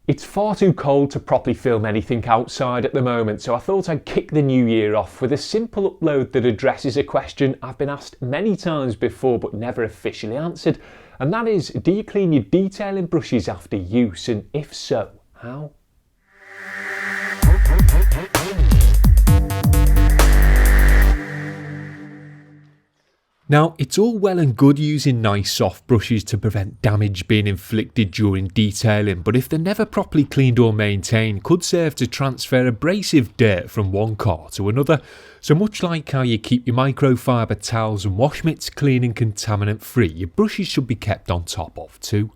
It's far too cold to properly film anything outside at the moment, so I thought I'd kick the new year off with a simple upload that addresses a question I've been asked many times before but never officially answered, and that is, do you clean your detailing brushes after use, and if so, how? Now, it's all well and good using nice soft brushes to prevent damage being inflicted during detailing, but if they're never properly cleaned or maintained, could serve to transfer abrasive dirt from one car to another. So much like how you keep your microfiber towels and wash mitts clean and contaminant free, your brushes should be kept on top of too.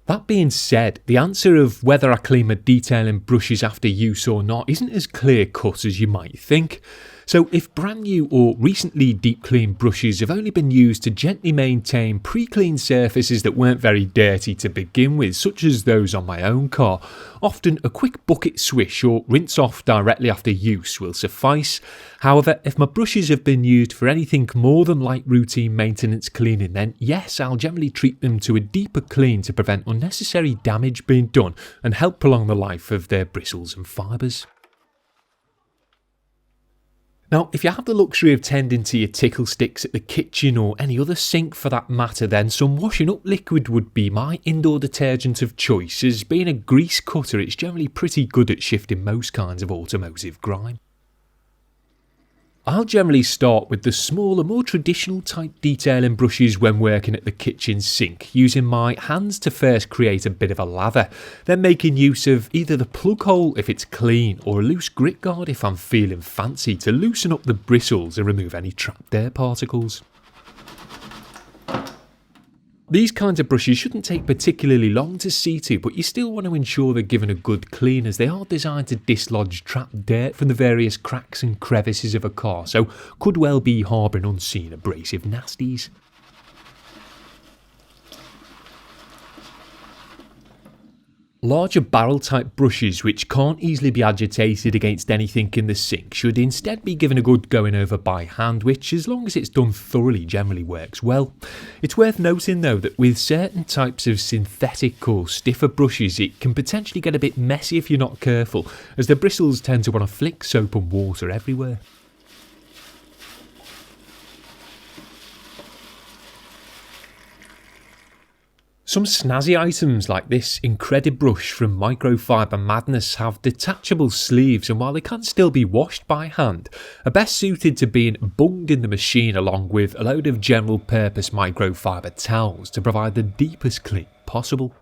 That being said, the answer of whether I clean my detailing brushes after use or not isn't as clear cut as you might think. So if brand new or recently deep cleaned brushes have only been used to gently maintain pre-cleaned surfaces that weren't very dirty to begin with, such as those on my own car, often a quick bucket swish or rinse off directly after use will suffice. However, if my brushes have been used for anything more than light routine maintenance cleaning, then yes, I'll generally treat them to a deeper clean to prevent unnecessary damage being done and help prolong the life of their bristles and fibres. Now, if you have the luxury of tending to your tickle sticks at the kitchen or any other sink for that matter, then some washing up liquid would be my indoor detergent of choice, as being a grease cutter it's generally pretty good at shifting most kinds of automotive grime. I'll generally start with the smaller, more traditional type detailing brushes when working at the kitchen sink, using my hands to first create a bit of a lather, then making use of either the plug hole if it's clean or a loose grit guard if I'm feeling fancy to loosen up the bristles and remove any trapped air particles. These kinds of brushes shouldn't take particularly long to see to, but you still want to ensure they're given a good clean, as they are designed to dislodge trapped dirt from the various cracks and crevices of a car, so could well be harbouring unseen abrasive nasties. Larger barrel type brushes which can't easily be agitated against anything in the sink should instead be given a good going over by hand, which, as long as it's done thoroughly, generally works well. It's worth noting though that with certain types of synthetic or stiffer brushes it can potentially get a bit messy if you're not careful, as the bristles tend to want to flick soap and water everywhere. Some snazzy items like this Incredibrush from Microfiber Madness have detachable sleeves, and while they can still be washed by hand, are best suited to being bunged in the machine along with a load of general purpose microfiber towels to provide the deepest clean possible.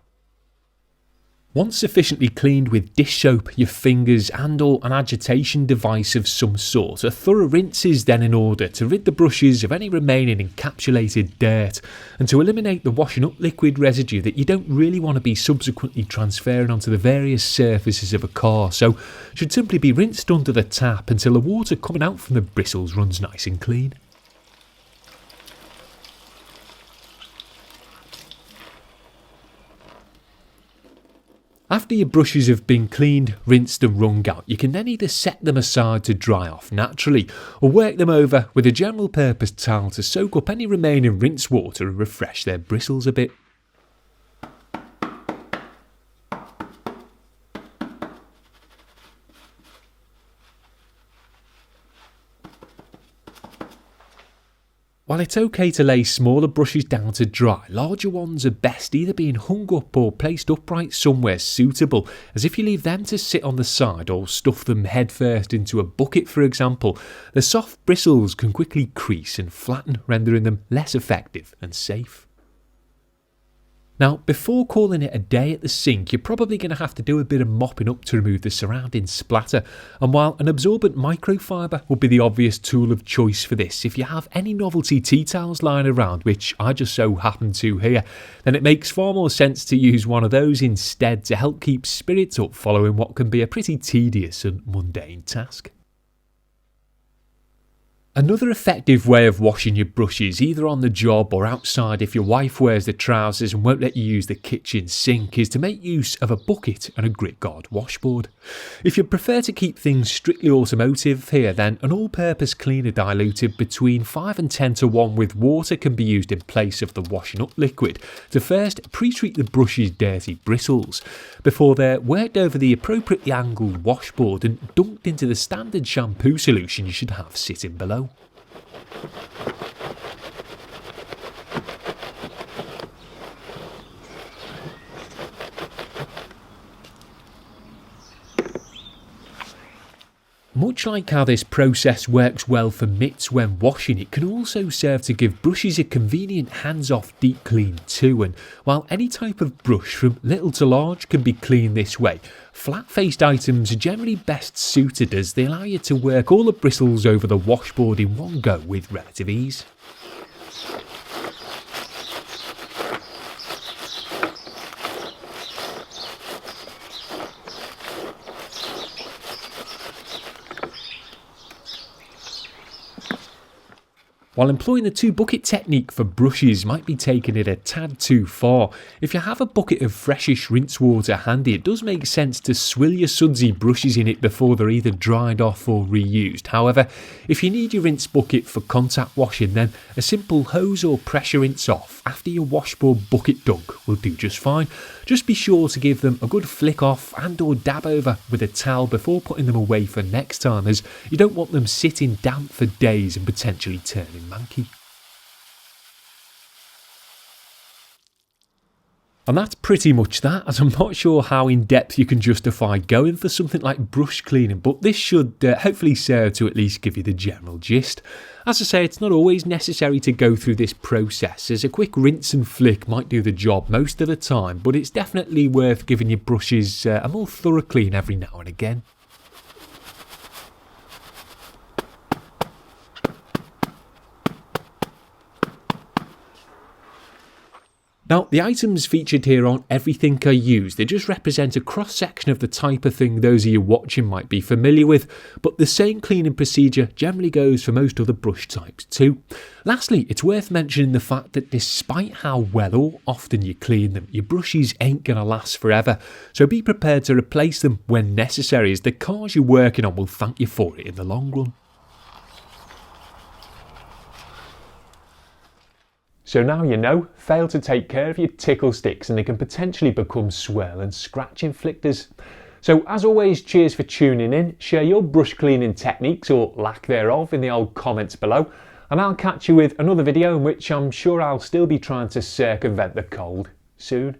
Once sufficiently cleaned with dish soap, your fingers and or an agitation device of some sort, a thorough rinse is then in order to rid the brushes of any remaining encapsulated dirt and to eliminate the washing up liquid residue that you don't really want to be subsequently transferring onto the various surfaces of a car, so should simply be rinsed under the tap until the water coming out from the bristles runs nice and clean. After your brushes have been cleaned, rinsed and wrung out, you can then either set them aside to dry off naturally or work them over with a general purpose towel to soak up any remaining rinse water and refresh their bristles a bit. While it's okay to lay smaller brushes down to dry, larger ones are best either being hung up or placed upright somewhere suitable, as if you leave them to sit on the side or stuff them headfirst into a bucket for example, the soft bristles can quickly crease and flatten, rendering them less effective and safe. Now, before calling it a day at the sink, you're probably going to have to do a bit of mopping up to remove the surrounding splatter, and while an absorbent microfiber will be the obvious tool of choice for this, if you have any novelty tea towels lying around, which I just so happen to here, then it makes far more sense to use one of those instead to help keep spirits up following what can be a pretty tedious and mundane task. Another effective way of washing your brushes, either on the job or outside if your wife wears the trousers and won't let you use the kitchen sink, is to make use of a bucket and a grit guard washboard. If you prefer to keep things strictly automotive here, then an all-purpose cleaner diluted between 5 and 10 to 1 with water can be used in place of the washing up liquid to first pre-treat the brush's dirty bristles before they're worked over the appropriately angled washboard and dunked into the standard shampoo solution you should have sitting below. Much like how this process works well for mitts when washing, it can also serve to give brushes a convenient hands-off deep clean too, and while any type of brush from little to large can be cleaned this way, flat-faced items are generally best suited as they allow you to work all the bristles over the washboard in one go with relative ease. While employing the 2-bucket technique for brushes might be taking it a tad too far, if you have a bucket of freshish rinse water handy, it does make sense to swill your sudsy brushes in it before they're either dried off or reused. However, if you need your rinse bucket for contact washing, then a simple hose or pressure rinse off after your washboard bucket dunk will do just fine. Just be sure to give them a good flick off and or dab over with a towel before putting them away for next time, as you don't want them sitting damp for days and potentially turning manky. And that's pretty much that, as I'm not sure how in depth you can justify going for something like brush cleaning, but this should hopefully serve to at least give you the general gist. As I say, it's not always necessary to go through this process, as a quick rinse and flick might do the job most of the time, but it's definitely worth giving your brushes a more thorough clean every now and again. Now, the items featured here aren't everything I use, they just represent a cross-section of the type of thing those of you watching might be familiar with, but the same cleaning procedure generally goes for most other brush types too. Lastly, it's worth mentioning the fact that despite how well or often you clean them, your brushes ain't gonna last forever, so be prepared to replace them when necessary, as the cars you're working on will thank you for it in the long run. So now you know, fail to take care of your tickle sticks and they can potentially become swirl and scratch inflictors. So as always, cheers for tuning in, share your brush cleaning techniques or lack thereof in the old comments below, and I'll catch you with another video in which I'm sure I'll still be trying to circumvent the cold soon.